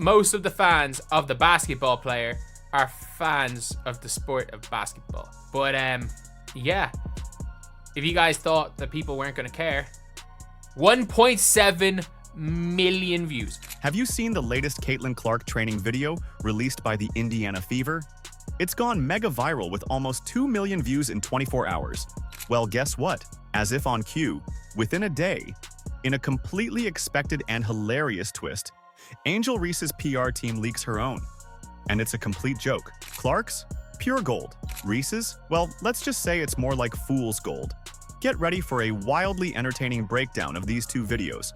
most of the fans of the basketball player are fans of the sport of basketball. But yeah, if you guys thought that people weren't going to care, 1.7 million views. Have you seen the latest Caitlin Clark training video released by the Indiana Fever? It's gone mega viral with almost 2 million views in 24 hours. Well, guess what? As if on cue, within a day, in a completely expected and hilarious twist, Angel Reese's PR team leaks her own. And it's a complete joke. Clark's? Pure gold. Reese's? Well, let's just say it's more like fool's gold. Get ready for a wildly entertaining breakdown of these two videos.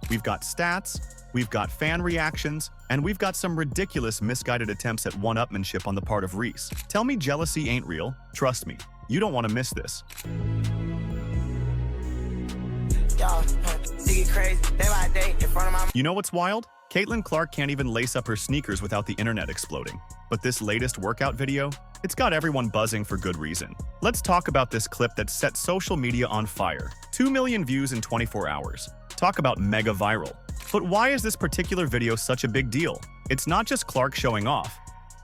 We've got stats, we've got fan reactions, and we've got some ridiculous misguided attempts at one-upmanship on the part of Reese. Tell me jealousy ain't real. Trust me, you don't want to miss this. You know what's wild? Caitlin Clark can't even lace up her sneakers without the internet exploding. But this latest workout video, it's got everyone buzzing for good reason. Let's talk about this clip that set social media on fire. 2 million views in 24 hours. Talk about mega viral. But why is this particular video such a big deal? It's not just Clark showing off.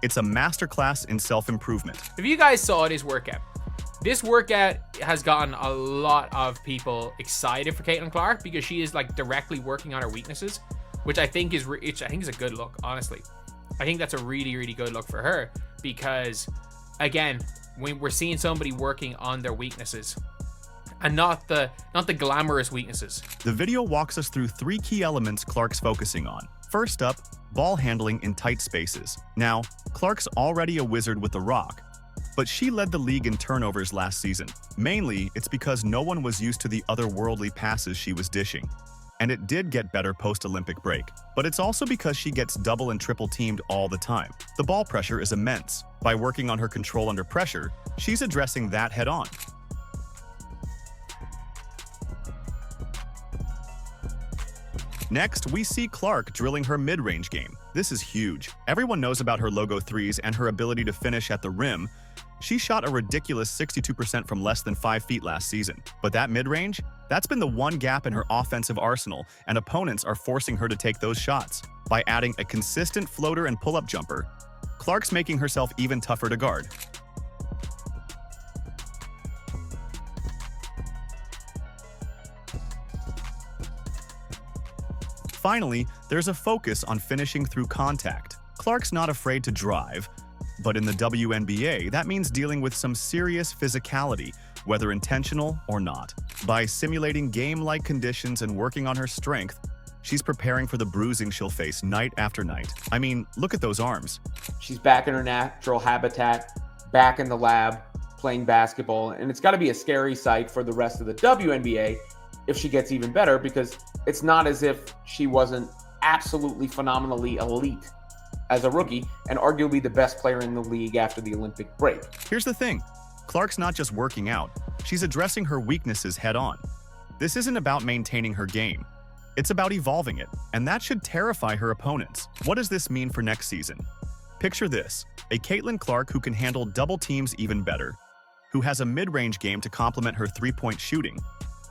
It's a masterclass in self-improvement. If you guys saw this workout has gotten a lot of people excited for Caitlin Clark because she is like directly working on her weaknesses, which I think is a good look, honestly. I think that's a really, really good look for her because, again, when we're seeing somebody working on their weaknesses and not the glamorous weaknesses. The video walks us through 3 key elements Clark's focusing on. First up, ball handling in tight spaces. Now, Clark's already a wizard with the rock, but she led the league in turnovers last season. Mainly, it's because no one was used to the otherworldly passes she was dishing. And it did get better post-Olympic break. But it's also because she gets double and triple teamed all the time. The ball pressure is immense. By working on her control under pressure, she's addressing that head on. Next, we see Clark drilling her mid-range game. This is huge. Everyone knows about her logo threes and her ability to finish at the rim. She shot a ridiculous 62% from less than 5 feet last season. But that mid-range? That's been the one gap in her offensive arsenal, and opponents are forcing her to take those shots. By adding a consistent floater and pull-up jumper, Clark's making herself even tougher to guard. Finally, there's a focus on finishing through contact. Clark's not afraid to drive, but in the WNBA, that means dealing with some serious physicality, whether intentional or not. By simulating game-like conditions and working on her strength, she's preparing for the bruising she'll face night after night. I mean, look at those arms. She's back in her natural habitat, back in the lab, playing basketball, and it's got to be a scary sight for the rest of the WNBA if she gets even better, because it's not as if she wasn't absolutely phenomenally elite as a rookie and arguably the best player in the league after the Olympic break. Here's the thing. Clark's not just working out, she's addressing her weaknesses head on. This isn't about maintaining her game. It's about evolving it, and that should terrify her opponents. What does this mean for next season? Picture this, a Caitlin Clark who can handle double teams even better, who has a mid-range game to complement her three-point shooting,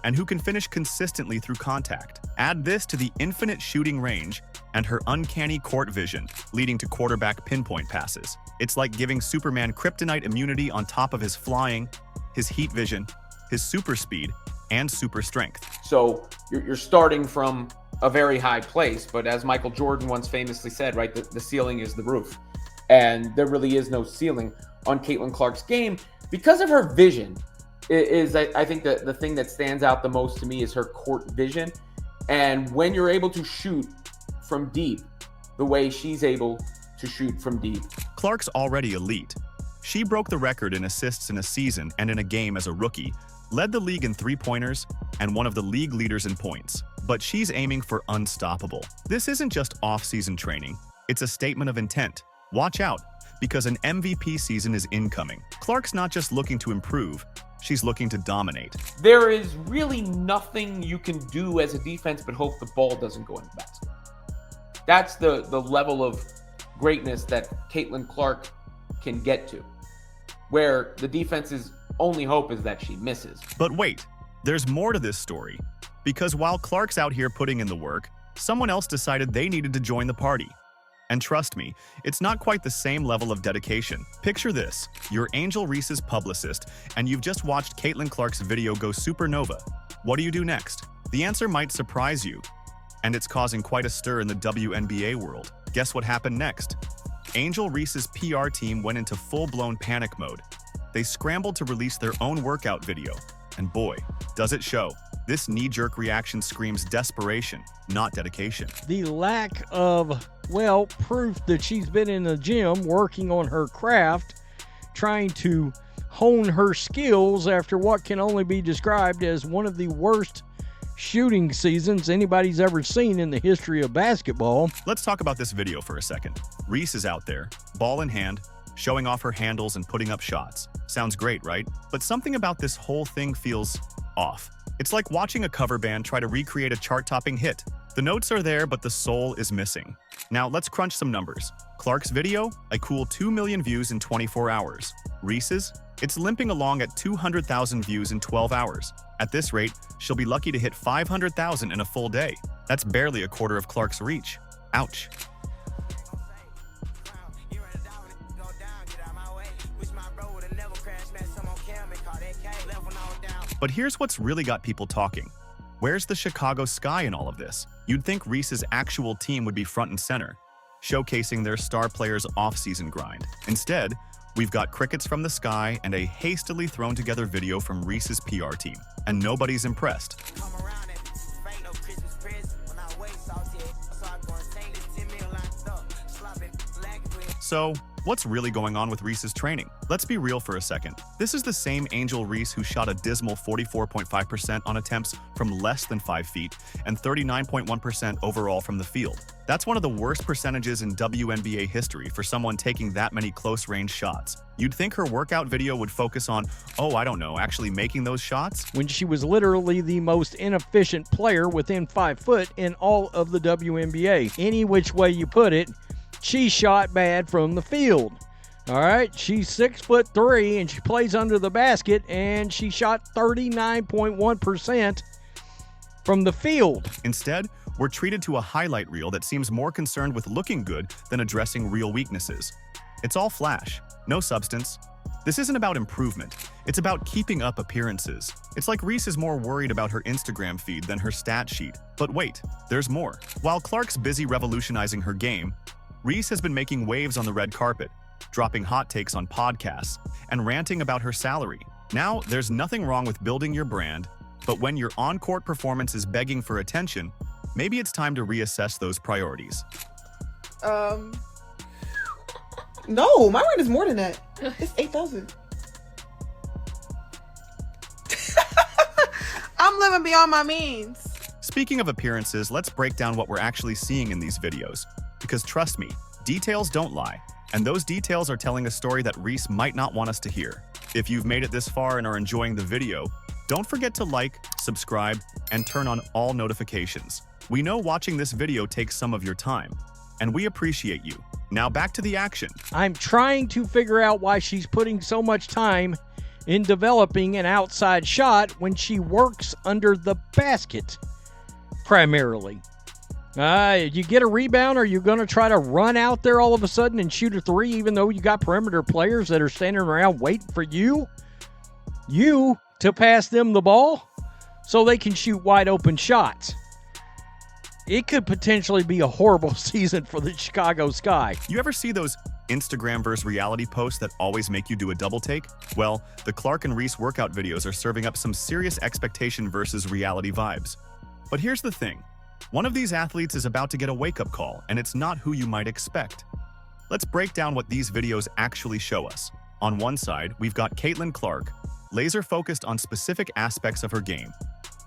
and who can finish consistently through contact. Add this to the infinite shooting range and her uncanny court vision, leading to quarterback pinpoint passes. It's like giving Superman kryptonite immunity on top of his flying, his heat vision, his super speed, and super strength. So you're starting from a very high place, but as Michael Jordan once famously said, right, the ceiling is the roof. And there really is no ceiling on Caitlin Clark's game because of her vision. I think the thing that stands out the most to me is her court vision. And when you're able to shoot from deep, the way she's able to shoot from deep. Clark's already elite. She broke the record in assists in a season and in a game as a rookie, led the league in three-pointers, and one of the league leaders in points. But she's aiming for unstoppable. This isn't just off-season training. It's a statement of intent. Watch out, because an MVP season is incoming. Clark's not just looking to improve, she's looking to dominate. There is really nothing you can do as a defense but hope the ball doesn't go in the basket. That's the level of greatness that Caitlin Clark can get to, where the defense's only hope is that she misses. But wait, there's more to this story. Because while Clark's out here putting in the work, someone else decided they needed to join the party. And trust me, it's not quite the same level of dedication. Picture this, you're Angel Reese's publicist, and you've just watched Caitlin Clark's video go supernova. What do you do next? The answer might surprise you, and it's causing quite a stir in the WNBA world. Guess what happened next? Angel Reese's PR team went into full-blown panic mode. They scrambled to release their own workout video, and boy, does it show. This knee-jerk reaction screams desperation, not dedication. The lack of, well, proof that she's been in the gym working on her craft, trying to hone her skills after what can only be described as one of the worst shooting seasons anybody's ever seen in the history of basketball. Let's talk about this video for a second. Reese is out there, ball in hand, showing off her handles and putting up shots. Sounds great, right? But something about this whole thing feels off. It's like watching a cover band try to recreate a chart-topping hit. The notes are there, but the soul is missing. Now let's crunch some numbers. Clark's video, a cool 2 million views in 24 hours. Reese's, it's limping along at 200,000 views in 12 hours. At this rate, she'll be lucky to hit 500,000 in a full day. That's barely a quarter of Clark's reach. Ouch. But here's what's really got people talking. Where's the Chicago Sky in all of this? You'd think Reese's actual team would be front and center, showcasing their star players' off-season grind. Instead, we've got crickets from the sky and a hastily thrown together video from Reese's PR team. And nobody's impressed. So, what's really going on with Reese's training? Let's be real for a second. This is the same Angel Reese who shot a dismal 44.5% on attempts from less than 5 feet and 39.1% overall from the field. That's one of the worst percentages in WNBA history for someone taking that many close-range shots. You'd think her workout video would focus on, oh, I don't know, actually making those shots? When she was literally the most inefficient player within 5 foot in all of the WNBA. Any which way you put it, she shot bad from the field. All right, she's 6'3" and she plays under the basket, and she shot 39.1% from the field. Instead, we're treated to a highlight reel that seems more concerned with looking good than addressing real weaknesses. It's all flash, no substance. This isn't about improvement, it's about keeping up appearances. It's like Reese is more worried about her Instagram feed than her stat sheet. But wait, there's more. While Clark's busy revolutionizing her game, Reese has been making waves on the red carpet, dropping hot takes on podcasts, and ranting about her salary. Now, there's nothing wrong with building your brand, but when your on-court performance is begging for attention, maybe it's time to reassess those priorities. No, my rent is more than that. It's 8,000. I'm living beyond my means. Speaking of appearances, let's break down what we're actually seeing in these videos. Because trust me, details don't lie, and those details are telling a story that Reese might not want us to hear. If you've made it this far and are enjoying the video, don't forget to like, subscribe, and turn on all notifications. We know watching this video takes some of your time, and we appreciate you. Now back to the action. I'm trying to figure out why she's putting so much time in developing an outside shot when she works under the basket, primarily. You get a rebound, are you going to try to run out there all of a sudden and shoot a three even though you got perimeter players that are standing around waiting for you to pass them the ball so they can shoot wide open shots? It could potentially be a horrible season for the Chicago Sky. You ever see those Instagram versus reality posts that always make you do a double take? Well, the Clark and Reese workout videos are serving up some serious expectation versus reality vibes. But here's the thing. One of these athletes is about to get a wake-up call, and it's not who you might expect. Let's break down what these videos actually show us. On one side, we've got Caitlin Clark, laser-focused on specific aspects of her game.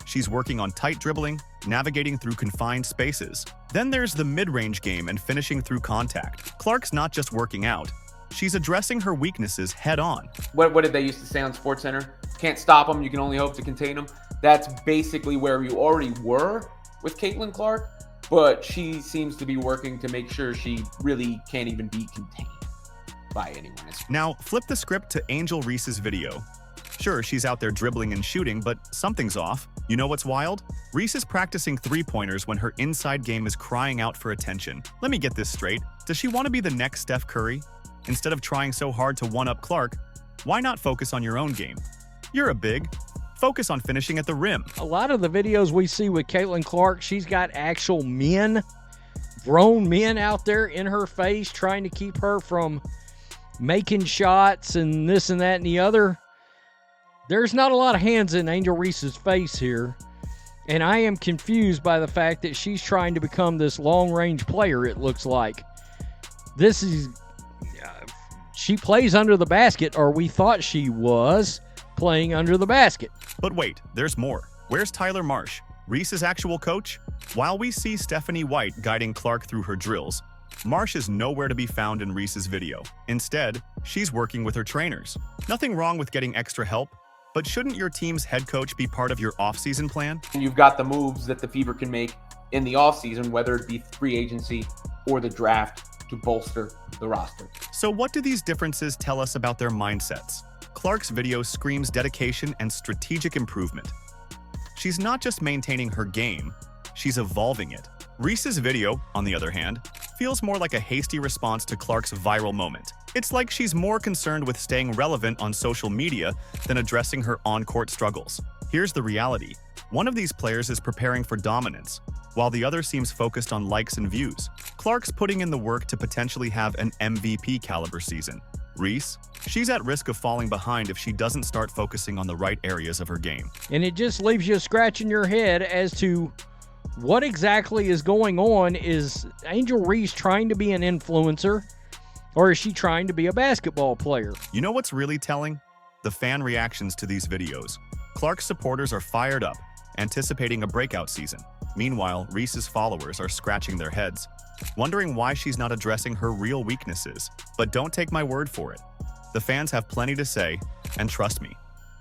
She's working on tight dribbling, navigating through confined spaces. Then there's the mid-range game and finishing through contact. Clark's not just working out, she's addressing her weaknesses head-on. What did they used to say on SportsCenter? Can't stop them, you can only hope to contain them. That's basically where you already were with Caitlin Clark, but she seems to be working to make sure she really can't even be contained by anyone. Now, flip the script to Angel Reese's video. Sure, she's out there dribbling and shooting, but something's off. You know what's wild? Reese is practicing three-pointers when her inside game is crying out for attention. Let me get this straight. Does she want to be the next Steph Curry? Instead of trying so hard to one-up Clark, why not focus on your own game? You're a big. Focus on finishing at the rim. A lot of the videos we see with Caitlin Clark, she's got actual men, grown men out there in her face trying to keep her from making shots and this and that and the other. There's not a lot of hands in Angel Reese's face here, and I am confused by the fact that she's trying to become this long-range player, it looks like. This is... she plays under the basket, or we thought she was playing under the basket. But wait, there's more. Where's Tyler Marsh, Reese's actual coach? While we see Stephanie White guiding Clark through her drills, Marsh is nowhere to be found in Reese's video. Instead, she's working with her trainers. Nothing wrong with getting extra help, but shouldn't your team's head coach be part of your off-season plan? You've got the moves that the Fever can make in the offseason, whether it be free agency or the draft, to bolster the roster. So what do these differences tell us about their mindsets? Clark's video screams dedication and strategic improvement. She's not just maintaining her game, she's evolving it. Reese's video, on the other hand, feels more like a hasty response to Clark's viral moment. It's like she's more concerned with staying relevant on social media than addressing her on-court struggles. Here's the reality. One of these players is preparing for dominance, while the other seems focused on likes and views. Clark's putting in the work to potentially have an MVP caliber season. Reese, she's at risk of falling behind if she doesn't start focusing on the right areas of her game. And it just leaves you scratching your head as to what exactly is going on. Is Angel Reese trying to be an influencer, or is she trying to be a basketball player? You know what's really telling? The fan reactions to these videos. Clark's supporters are fired up, anticipating a breakout season. Meanwhile, Reese's followers are scratching their heads, wondering why she's not addressing her real weaknesses. But don't take my word for it. The fans have plenty to say, and trust me,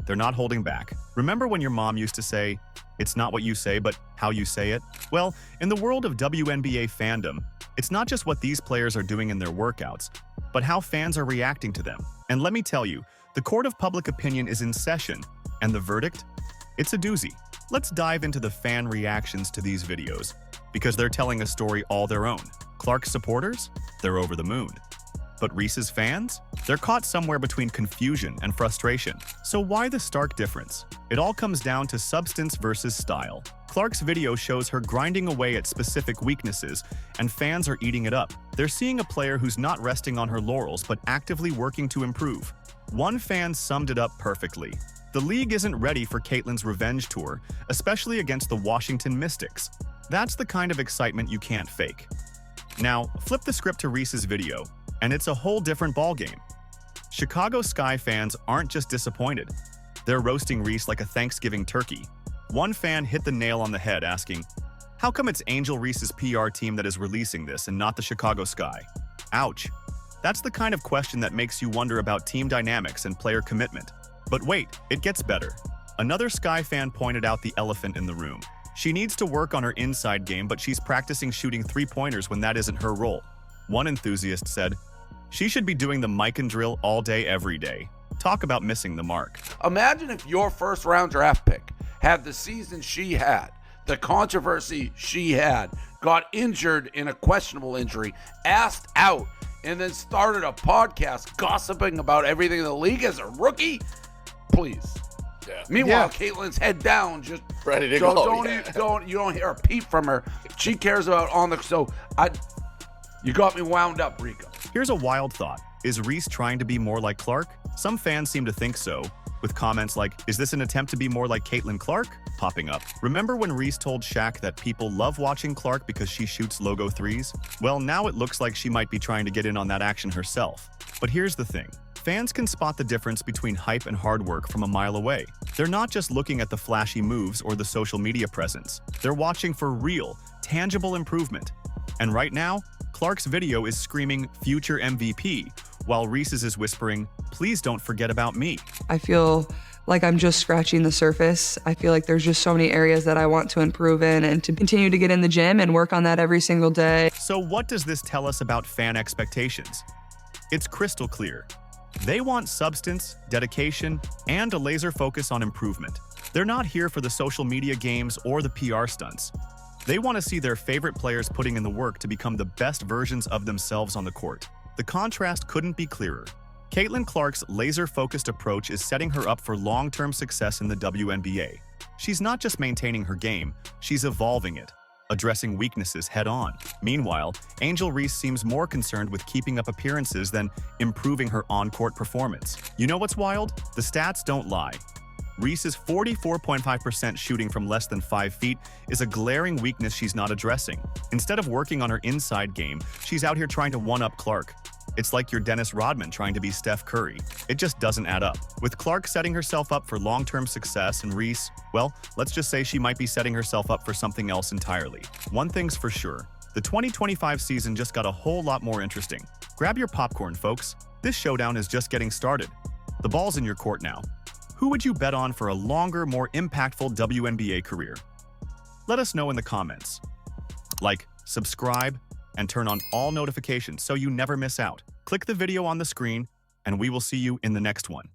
they're not holding back. Remember when your mom used to say, "It's not what you say, but how you say it"? Well, in the world of WNBA fandom, it's not just what these players are doing in their workouts, but how fans are reacting to them. And let me tell you, the court of public opinion is in session, and the verdict? It's a doozy. Let's dive into the fan reactions to these videos, because they're telling a story all their own. Clark's supporters? They're over the moon. But Reese's fans? They're caught somewhere between confusion and frustration. So why the stark difference? It all comes down to substance versus style. Clark's video shows her grinding away at specific weaknesses, and fans are eating it up. They're seeing a player who's not resting on her laurels but actively working to improve. One fan summed it up perfectly. The league isn't ready for Caitlin's revenge tour, especially against the Washington Mystics. That's the kind of excitement you can't fake. Now, flip the script to Reese's video, and it's a whole different ballgame. Chicago Sky fans aren't just disappointed. They're roasting Reese like a Thanksgiving turkey. One fan hit the nail on the head asking, "How come it's Angel Reese's PR team that is releasing this and not the Chicago Sky?" Ouch. That's the kind of question that makes you wonder about team dynamics and player commitment. But wait, it gets better. Another Sky fan pointed out the elephant in the room. She needs to work on her inside game, but she's practicing shooting three-pointers when that isn't her role. One enthusiast said, "She should be doing the mic and drill all day, every day." Talk about missing the mark. Imagine if your first-round draft pick had the season she had, the controversy she had, got injured in a questionable injury, asked out, and then started a podcast gossiping about everything in the league as a rookie. Please. Yeah. Meanwhile, Caitlin's head down, just Ready to don't, go. don't, Yeah. you don't hear a peep from her. She cares about on the you got me wound up, Rico. Here's a wild thought. Is Reese trying to be more like Clark? Some fans seem to think so, with comments like, "Is this an attempt to be more like Caitlin Clark?" popping up. Remember when Reese told Shaq that people love watching Clark because she shoots logo threes? Well, now it looks like she might be trying to get in on that action herself. But here's the thing. Fans can spot the difference between hype and hard work from a mile away. They're not just looking at the flashy moves or the social media presence. They're watching for real, tangible improvement. And right now, Clark's video is screaming future MVP, while Reese's is whispering, "Please don't forget about me." I feel like I'm just scratching the surface. I feel like there's just so many areas that I want to improve in and to continue to get in the gym and work on that every single day. So what does this tell us about fan expectations? It's crystal clear. They want substance, dedication, and a laser focus on improvement. They're not here for the social media games or the PR stunts. They want to see their favorite players putting in the work to become the best versions of themselves on the court. The contrast couldn't be clearer. Caitlin Clark's laser-focused approach is setting her up for long-term success in the WNBA. She's not just maintaining her game, she's evolving it, addressing weaknesses head-on. Meanwhile, Angel Reese seems more concerned with keeping up appearances than improving her on-court performance. You know what's wild? The stats don't lie. Reese's 44.5% shooting from less than 5 feet is a glaring weakness she's not addressing. Instead of working on her inside game, she's out here trying to one-up Clark. It's like you're Dennis Rodman trying to be Steph Curry. It just doesn't add up. With Clark setting herself up for long-term success and Reese, well, let's just say she might be setting herself up for something else entirely. One thing's for sure, the 2025 season just got a whole lot more interesting. Grab your popcorn, folks. This showdown is just getting started. The ball's in your court now. Who would you bet on for a longer, more impactful WNBA career? Let us know in the comments. Like, subscribe, and turn on all notifications so you never miss out. Click the video on the screen, and we will see you in the next one.